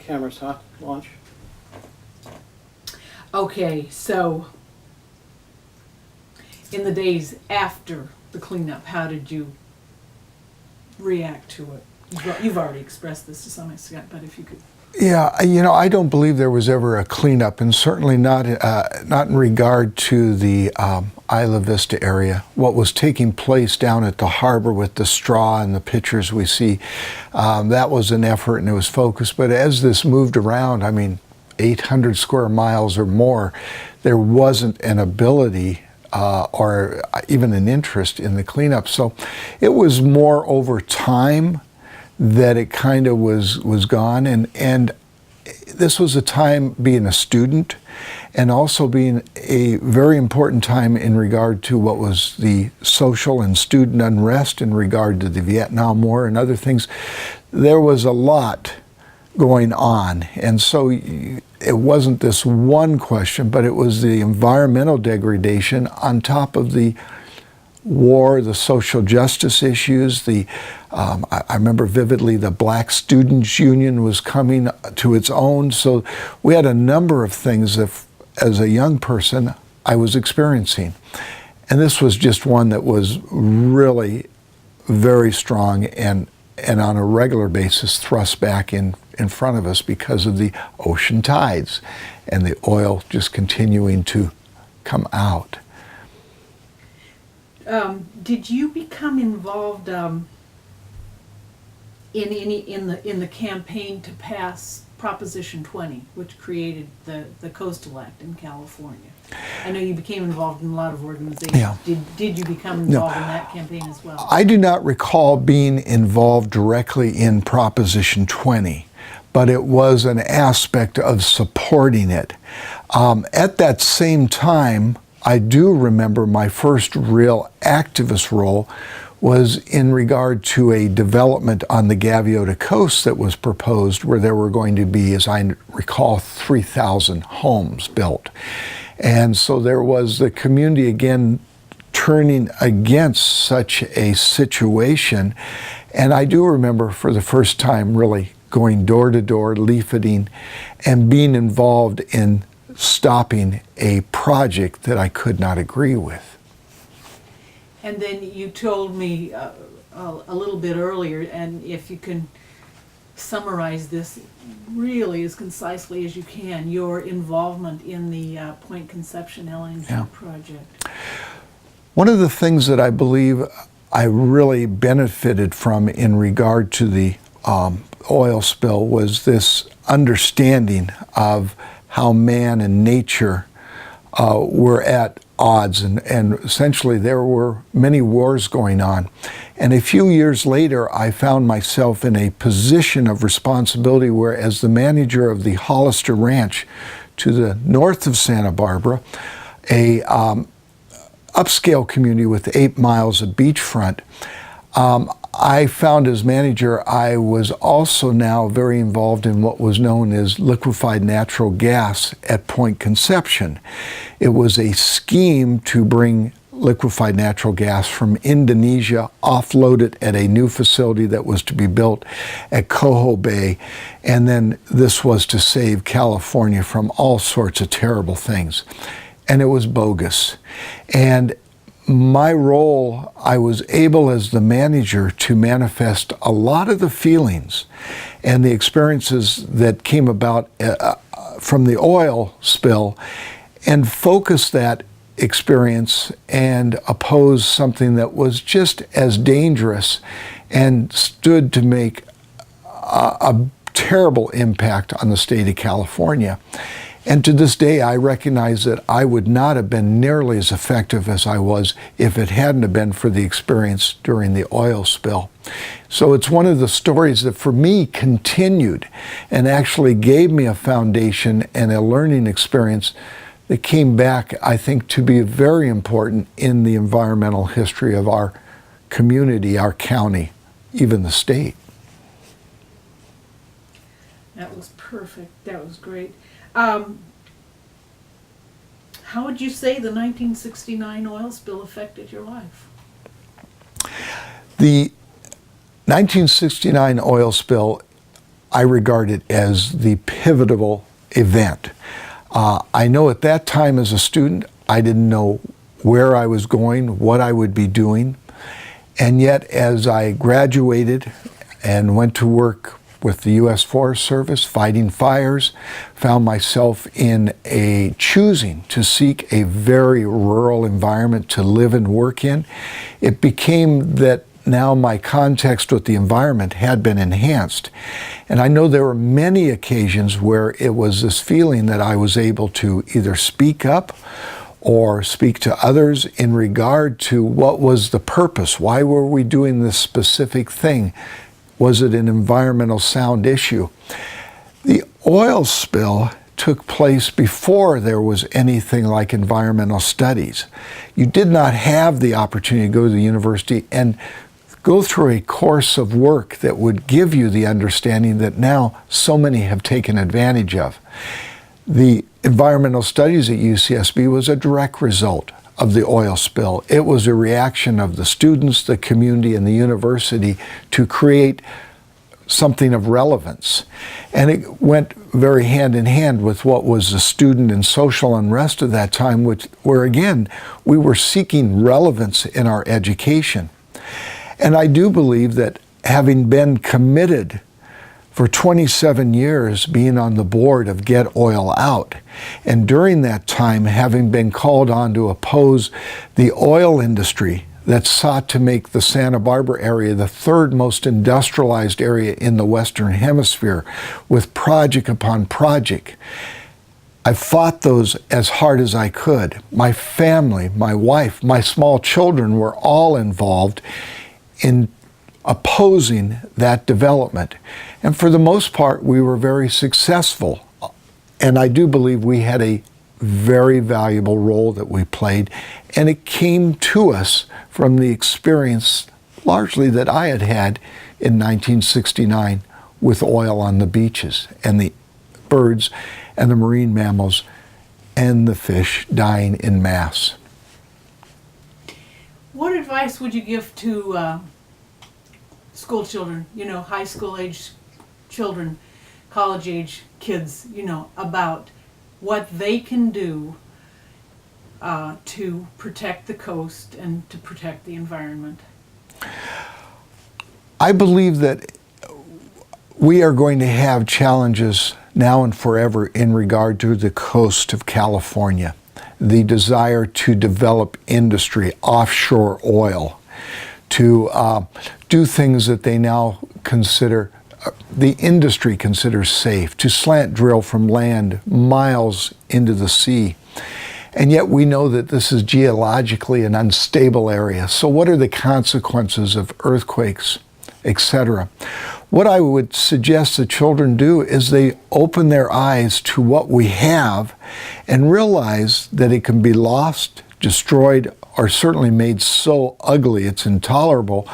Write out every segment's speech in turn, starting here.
cameras hot launch? Okay, so in the days after the cleanup, how did you react to it? You've already expressed this to some extent, but if you could. Yeah, I don't believe there was ever a cleanup, and certainly not in regard to the Isla Vista area. What was taking place down at the harbor with the straw and the pictures we see, that was an effort and it was focused. But as this moved around, 800 square miles or more, there wasn't an ability or even an interest in the cleanup. So it was more over time that it kind of was gone, and this was a time being a student and also being a very important time in regard to what was the social and student unrest in regard to the Vietnam War and other things. There was a lot going on, and so it wasn't this one question, but it was the environmental degradation on top of the war, the social justice issues. I remember vividly the Black Students Union was coming to its own. So we had a number of things that, as a young person, I was experiencing. And this was just one that was really very strong and on a regular basis thrust back in front of us because of the ocean tides and the oil just continuing to come out. Did you become involved in the campaign to pass Proposition 20, which created the Coastal Act in California? I know you became involved in a lot of organizations. Yeah. Did you become involved in that campaign as well? I do not recall being involved directly in Proposition 20, but it was an aspect of supporting it. At that same time, I do remember my first real activist role was in regard to a development on the Gaviota Coast that was proposed, where there were going to be, as I recall, 3,000 homes built. And so there was the community again turning against such a situation. And I do remember for the first time really going door to door, leafleting, and being involved in stopping a project that I could not agree with. And then you told me a little bit earlier, and if you can summarize this really as concisely as you can, your involvement in the Point Conception LNG project. One of the things that I believe I really benefited from in regard to the oil spill was this understanding of how man and nature were at odds, and essentially there were many wars going on. And a few years later, I found myself in a position of responsibility where, as the manager of the Hollister Ranch to the north of Santa Barbara, a upscale community with 8 miles of beachfront, I found as manager, I was also now very involved in what was known as liquefied natural gas at Point Conception. It was a scheme to bring liquefied natural gas from Indonesia, offload it at a new facility that was to be built at Coho Bay, and then this was to save California from all sorts of terrible things. And it was bogus. And my role, I was able as the manager to manifest a lot of the feelings and the experiences that came about from the oil spill and focus that experience and oppose something that was just as dangerous and stood to make a terrible impact on the state of California. And to this day, I recognize that I would not have been nearly as effective as I was if it hadn't have been for the experience during the oil spill. So it's one of the stories that for me continued and actually gave me a foundation and a learning experience that came back, I think, to be very important in the environmental history of our community, our county, even the state. That was perfect. That was great. How would you say the 1969 oil spill affected your life? The 1969 oil spill I regard it as the pivotal event. I know at that time as a student, I didn't know where I was going, what I would be doing. And yet, as I graduated and went to work with the U.S. Forest Service, fighting fires, found myself choosing to seek a very rural environment to live and work in. It became that now my context with the environment had been enhanced. And I know there were many occasions where it was this feeling that I was able to either speak up or speak to others in regard to what was the purpose. Why were we doing this specific thing? Was it an environmental sound issue? The oil spill took place before there was anything like environmental studies. You did not have the opportunity to go to the university and go through a course of work that would give you the understanding that now so many have taken advantage of. The environmental studies at UCSB was a direct result of the oil spill. It was a reaction of the students, the community, and the university to create something of relevance. And it went very hand in hand with what was the student and social unrest of that time, where again, we were seeking relevance in our education. And I do believe that having been committed for 27 years being on the board of Get Oil Out, and during that time having been called on to oppose the oil industry that sought to make the Santa Barbara area the third most industrialized area in the Western Hemisphere with project upon project, I fought those as hard as I could. My family, my wife, my small children were all involved in opposing that development. And for the most part, we were very successful. And I do believe we had a very valuable role that we played. And it came to us from the experience largely that I had had in 1969 with oil on the beaches and the birds and the marine mammals and the fish dying in mass. What advice would you give to school children, high school age children, college age kids, about what they can do to protect the coast and to protect the environment? I believe that we are going to have challenges now and forever in regard to the coast of California. The desire to develop industry, offshore oil, to do things that they now consider, the industry considers safe, to slant drill from land miles into the sea. And yet we know that this is geologically an unstable area. So what are the consequences of earthquakes, etc.? What I would suggest that children do is they open their eyes to what we have and realize that it can be lost, destroyed, or certainly made so ugly it's intolerable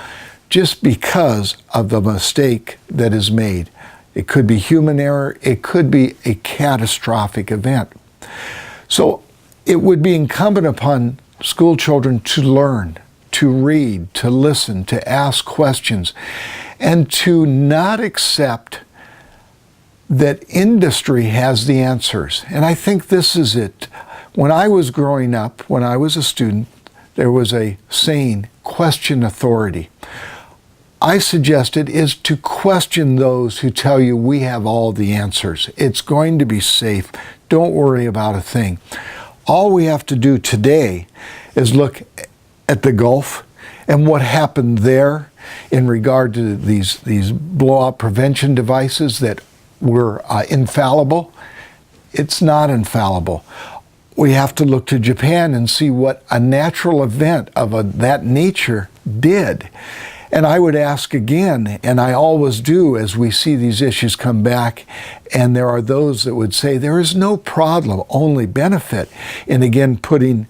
just because of the mistake that is made. It could be human error, it could be a catastrophic event. So it would be incumbent upon school children to learn, to read, to listen, to ask questions, and to not accept that industry has the answers. And I think this is it. When I was growing up, when I was a student, there was a saying, question authority. I suggested is to question those who tell you we have all the answers. It's going to be safe. Don't worry about a thing. All we have to do today is look at the Gulf and what happened there in regard to these blowout prevention devices that were infallible. It's not infallible. We have to look to Japan and see what a natural event of that nature did. And I would ask again, and I always do as we see these issues come back, and there are those that would say there is no problem, only benefit in again putting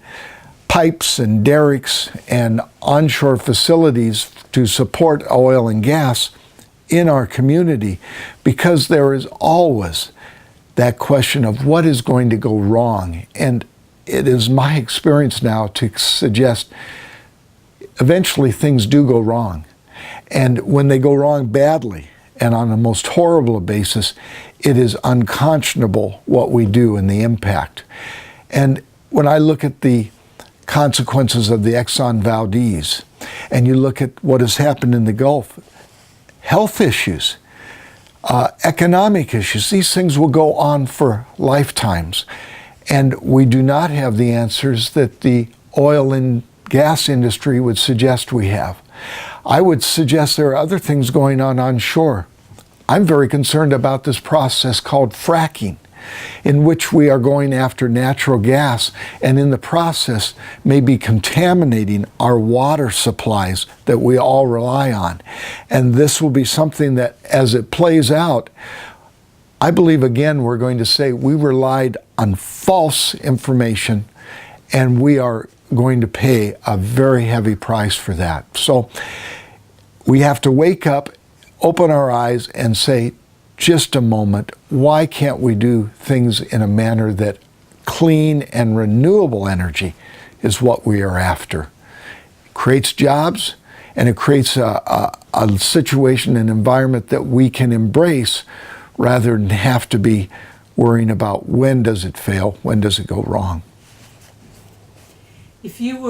pipes and derricks and onshore facilities to support oil and gas in our community, because there is always that question of what is going to go wrong. And it is my experience now to suggest eventually things do go wrong. And when they go wrong badly, and on the most horrible basis, it is unconscionable what we do and the impact. And when I look at the consequences of the Exxon Valdez, and you look at what has happened in the Gulf, health issues, economic issues, these things will go on for lifetimes. And we do not have the answers that the oil and gas industry would suggest we have. I would suggest there are other things going on onshore. I'm very concerned about this process called fracking, in which we are going after natural gas and in the process may be contaminating our water supplies that we all rely on. And this will be something that, as it plays out, I believe again we're going to say we relied on false information and we are going to pay a very heavy price for that. So we have to wake up, open our eyes and say, just a moment, why can't we do things in a manner that clean and renewable energy is what we are after? It creates jobs and it creates a situation, an environment that we can embrace rather than have to be worrying about when does it fail, when does it go wrong. If you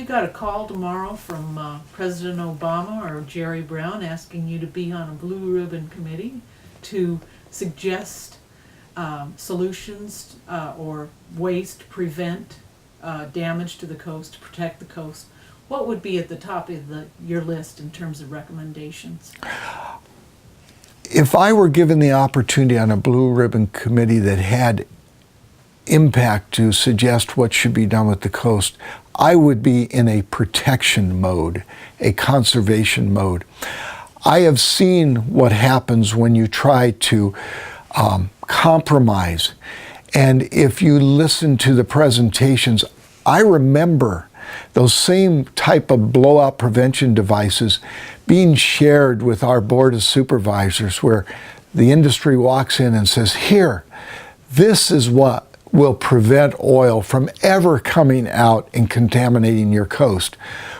got a call tomorrow from President Obama or Jerry Brown asking you to be on a blue ribbon committee to suggest solutions or ways to prevent damage to the coast, to protect the coast, what would be at the top of your list in terms of recommendations? If I were given the opportunity on a blue ribbon committee that had impact to suggest what should be done with the coast, I would be in a protection mode, a conservation mode. I have seen what happens when you try to compromise. And if you listen to the presentations, I remember those same type of blowout prevention devices being shared with our board of supervisors, where the industry walks in and says, here, this is what will prevent oil from ever coming out and contaminating your coast.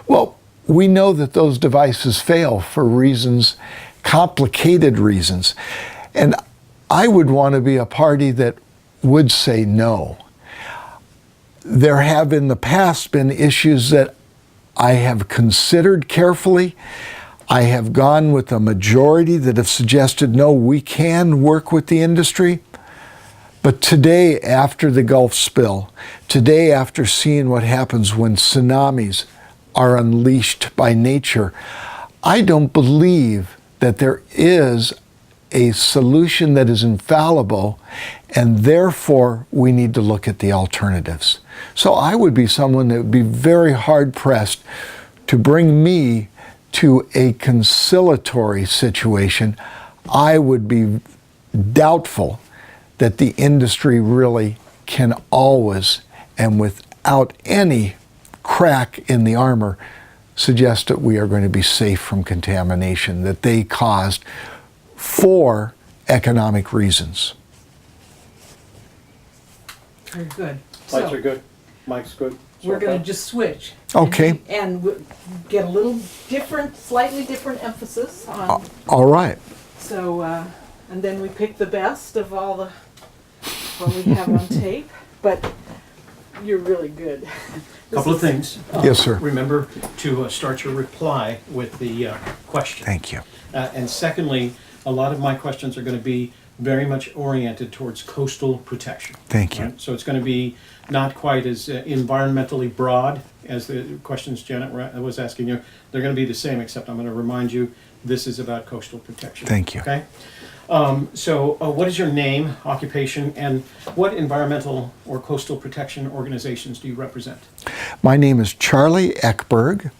Well, we know that those devices fail for reasons, complicated reasons. And I would want to be a party that would say no. There have in the past been issues that I have considered carefully. I have gone with a majority that have suggested, no, we can work with the industry. But today, after the Gulf spill, today after seeing what happens when tsunamis are unleashed by nature, I don't believe that there is a solution that is infallible, and therefore we need to look at the alternatives. So I would be someone that would be very hard-pressed to bring me to a conciliatory situation. I would be doubtful that the industry really can always, and without any crack in the armor, suggest that we are going to be safe from contamination that they caused for economic reasons. Very good. Lights are good. Mike's good. We're going to just switch. Okay. And get a little different, slightly different emphasis on. All right. So, and then we pick the best of all the what we have on tape. But you're really good. Couple of things. Yes, sir. Remember to start your reply with the question. Thank you. And secondly, a lot of my questions are going to be very much oriented towards coastal protection. Thank you. Right? So it's going to be not quite as environmentally broad as the questions Janet was asking you. They're going to be the same, except I'm going to remind you this is about coastal protection. Thank you. Okay? So what is your name, occupation, and what environmental or coastal protection organizations do you represent? My name is Charlie Eckberg.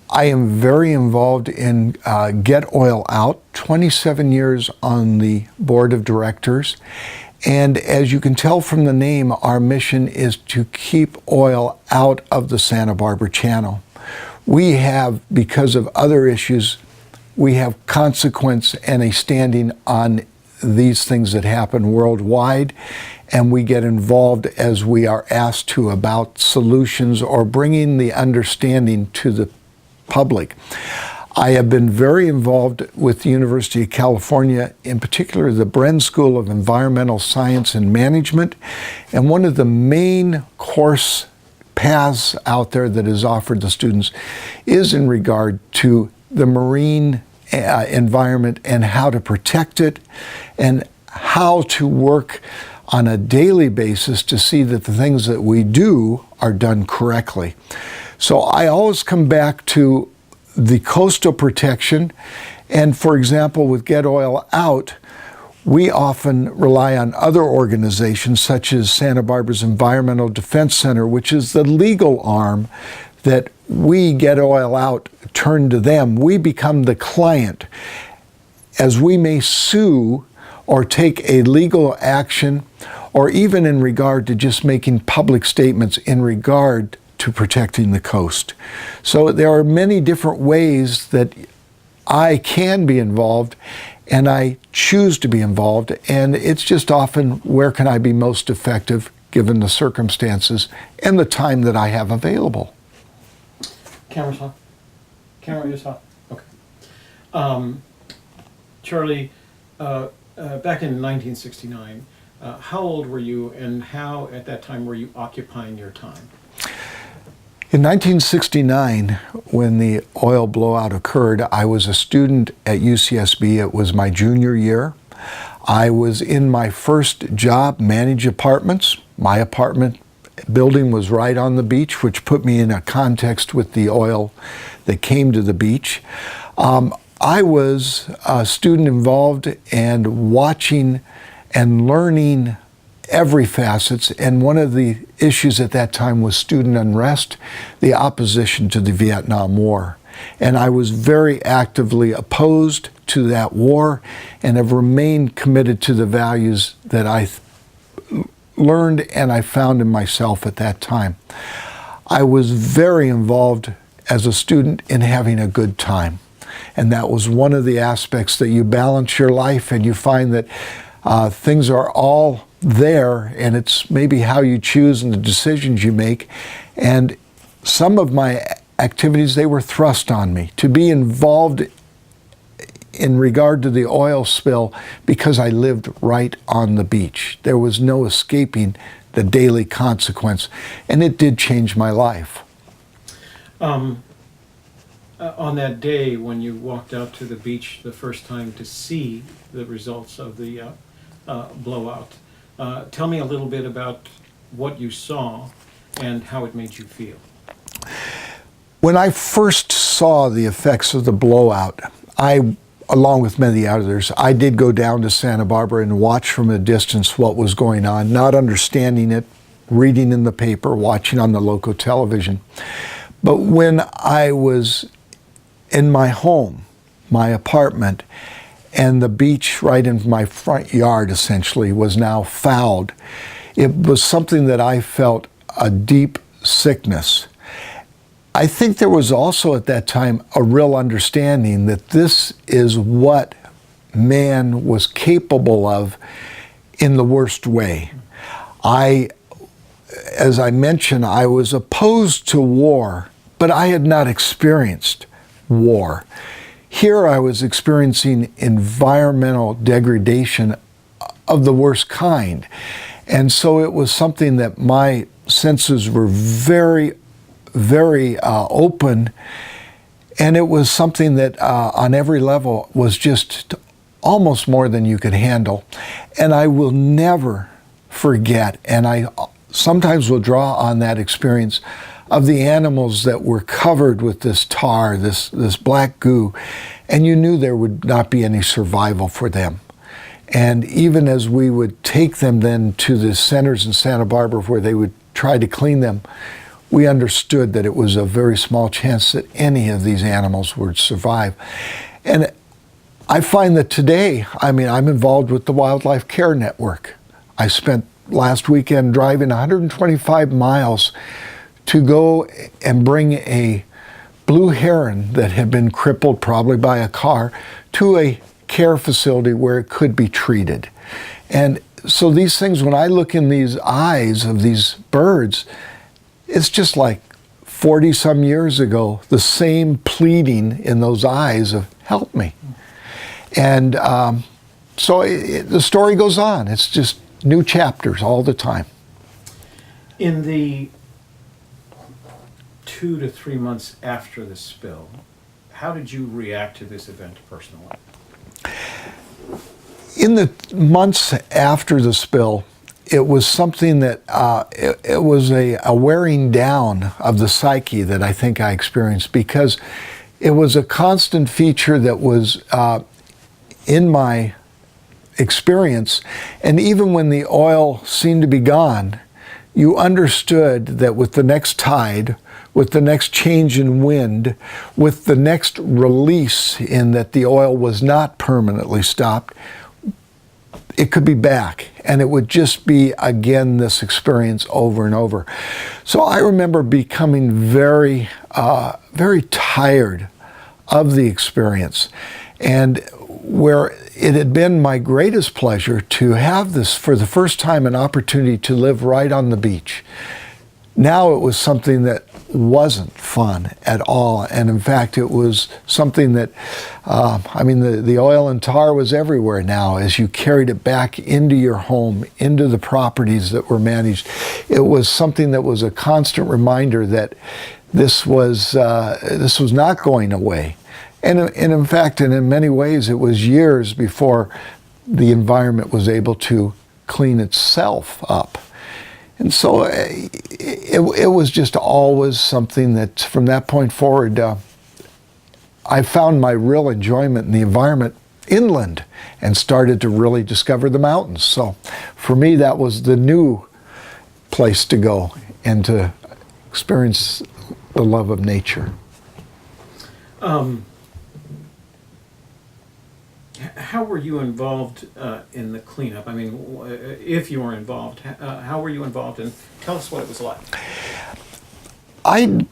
I am very involved in Get Oil Out, 27 years on the board of directors. And as you can tell from the name, our mission is to keep oil out of the Santa Barbara Channel. We have, because of other issues, we have consequence and a standing on these things that happen worldwide, and we get involved as we are asked to about solutions or bringing the understanding to the public. I have been very involved with the University of California, in particular the Bren School of Environmental Science and Management. And one of the main course paths out there that is offered to students is in regard to the marine environment and how to protect it and how to work on a daily basis to see that the things that we do are done correctly. So I always come back to the coastal protection, and for example with Get Oil Out, we often rely on other organizations such as Santa Barbara's Environmental Defense Center, which is the legal arm that we, Get Oil Out, turn to them. We become the client, as we may sue or take a legal action, or even in regard to just making public statements in regard to protecting the coast. So there are many different ways that I can be involved, and I choose to be involved, and it's just often where can I be most effective given the circumstances and the time that I have available. Camera's on? Camera is on? Okay. Charlie, back in 1969, how old were you, and how at that time were you occupying your time? In 1969, when the oil blowout occurred, I was a student at UCSB. It was my junior year. I was in my first job, manage apartments. My apartment building was right on the beach, which put me in a context with the oil that came to the beach. I was a student involved and watching and learning every facets, and one of the issues at that time was student unrest, the opposition to the Vietnam War. And I was very actively opposed to that war and have remained committed to the values that I learned and I found in myself at that time. I was very involved as a student in having a good time. And that was one of the aspects that you balance your life and you find that things are all there, and it's maybe how you choose and the decisions you make. And some of my activities, they were thrust on me to be involved in regard to the oil spill because I lived right on the beach. There was no escaping the daily consequence, and it did change my life. On that day when you walked out to the beach the first time to see the results of the blowout, tell me a little bit about what you saw and how it made you feel. When I first saw the effects of the blowout, along with many others, I did go down to Santa Barbara and watch from a distance what was going on, not understanding it, reading in the paper, watching on the local television. But when I was in my home, my apartment, and the beach right in my front yard essentially was now fouled, it was something that I felt a deep sickness. I think there was also at that time a real understanding that this is what man was capable of in the worst way. As I mentioned, I was opposed to war, but I had not experienced war. Here I was experiencing environmental degradation of the worst kind. And so it was something that my senses were very, very open. And it was something that on every level was just almost more than you could handle. And I will never forget, and I sometimes will draw on that experience of the animals that were covered with this tar, this black goo, and you knew there would not be any survival for them. And even as we would take them then to the centers in Santa Barbara where they would try to clean them, we understood that it was a very small chance that any of these animals would survive. And I find that today, I'm involved with the Wildlife Care Network. I spent last weekend driving 125 miles to go and bring a blue heron that had been crippled probably by a car to a care facility where it could be treated. And so these things, when I look in these eyes of these birds, it's just like 40 some years ago, the same pleading in those eyes of help me. And so the story goes on. It's just new chapters all the time. In the 2 to 3 months after the spill, how did you react to this event personally? In the months after the spill, it was something that it was a wearing down of the psyche that I think I experienced, because it was a constant feature that was in my experience. And even when the oil seemed to be gone, you understood that with the next tide, with the next change in wind, with the next release in that the oil was not permanently stopped, it could be back, and it would just be again this experience over and over. So I remember becoming very, very tired of the experience, and where it had been my greatest pleasure to have this, for the first time, an opportunity to live right on the beach. Now it was something that wasn't fun at all, and in fact it was something that, the oil and tar was everywhere now as you carried it back into your home, into the properties that were managed. It was something that was a constant reminder that this was not going away. And in fact, and in many ways, it was years before the environment was able to clean itself up. And so it was just always something that, from that point forward, I found my real enjoyment in the environment inland and started to really discover the mountains. So for me, that was the new place to go and to experience the love of nature. How were you involved in the cleanup? I mean, if you were involved, how were you involved, and tell us what it was like. I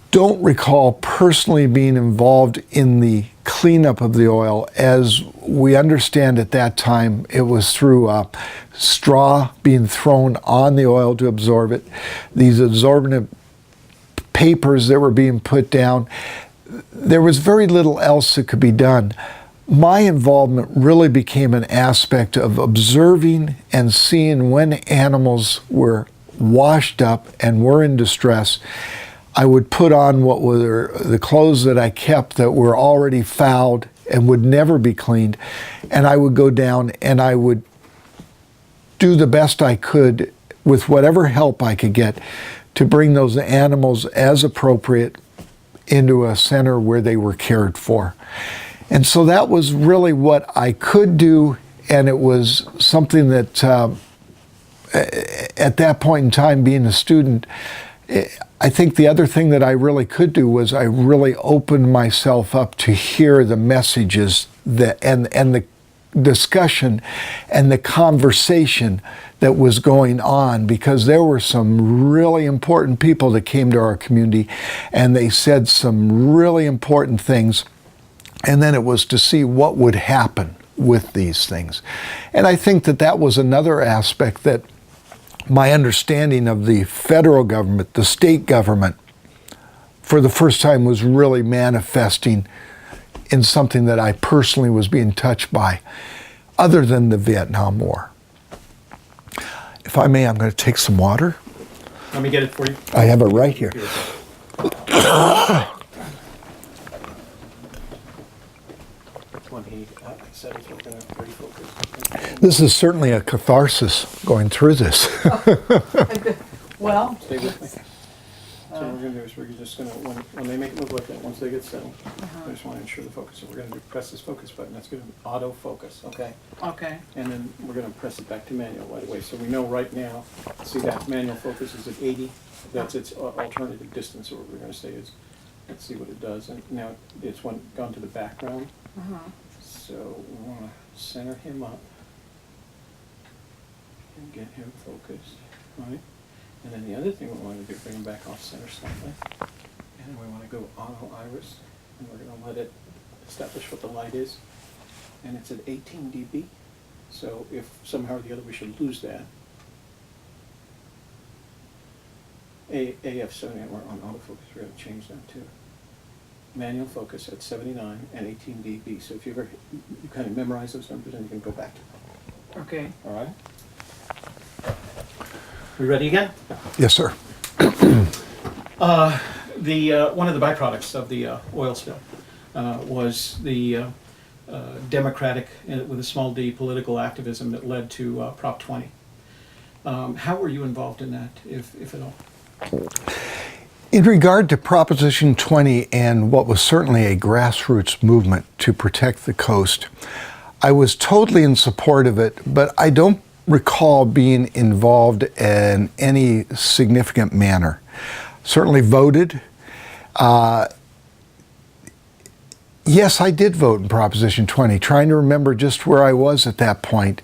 don't recall personally being involved in the cleanup of the oil. As we understand at that time, it was through straw being thrown on the oil to absorb it, these absorbent papers that were being put down. There was very little else that could be done. My involvement really became an aspect of observing and seeing when animals were washed up and were in distress. I would put on what were the clothes that I kept that were already fouled and would never be cleaned, and I would go down and I would do the best I could with whatever help I could get to bring those animals as appropriate into a center where they were cared for. And so that was really what I could do, and it was something that at that point in time, being a student, I think the other thing that I really could do was I really opened myself up to hear the messages that and the discussion and the conversation that was going on, because there were some really important people that came to our community and they said some really important things. And then it was to see what would happen with these things. And I think that that was another aspect that my understanding of the federal government, the state government, for the first time was really manifesting in something that I personally was being touched by, other than the Vietnam War. If I may, I'm going to take some water. Let me get it for you. I have it right here. When he said if you were going to refocus. This is certainly a catharsis going through this. Well, Stay with me. So what we're going to do is we're just going to, when they make a move like that, once they get settled, I just want to ensure the focus. So we're going to press this focus button. That's going to auto focus, okay? okay, And then we're going to press it back to manual right away. So we know right now, see that manual focus is at 80. That's its alternative distance. So what we're going to say is, let's see what it does. And now it's gone to the background. So we want to center him up and get him focused, right? And then the other thing we want to do, bring him back off center slightly. And we want to go auto iris, and we're going to let it establish what the light is. And it's at 18 dB. So if somehow or the other we should lose that, AF79, we're on autofocus, we're gonna change that too. Manual focus at 79 and 18 dB. So if you ever, you kind of memorize those numbers and you can go back to them, Okay. all right? We ready again? Yes, sir. One of the byproducts of the oil spill was the democratic, with a small d, political activism that led to Prop 20. How were you involved in that, if at all? In regard to Proposition 20 and what was certainly a grassroots movement to protect the coast, I was totally in support of it, but I don't recall being involved in any significant manner. Certainly voted. Yes, I did vote in Proposition 20, trying to remember just where I was at that point.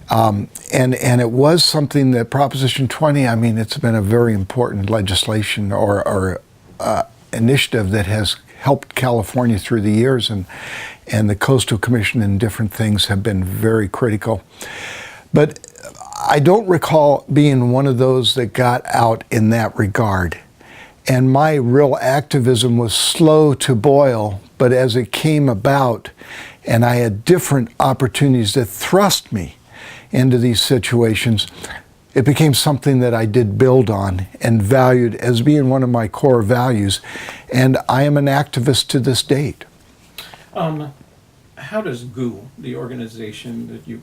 And it was something that Proposition 20, I mean, it's been a very important legislation or initiative that has helped California through the years, and the Coastal Commission and different things have been very critical. But I don't recall being one of those that got out in that regard. And my real activism was slow to boil, but as it came about, and I had different opportunities that thrust me into these situations, it became something that I did build on and valued as being one of my core values. And I am an activist to this date. How does GOO, the organization that you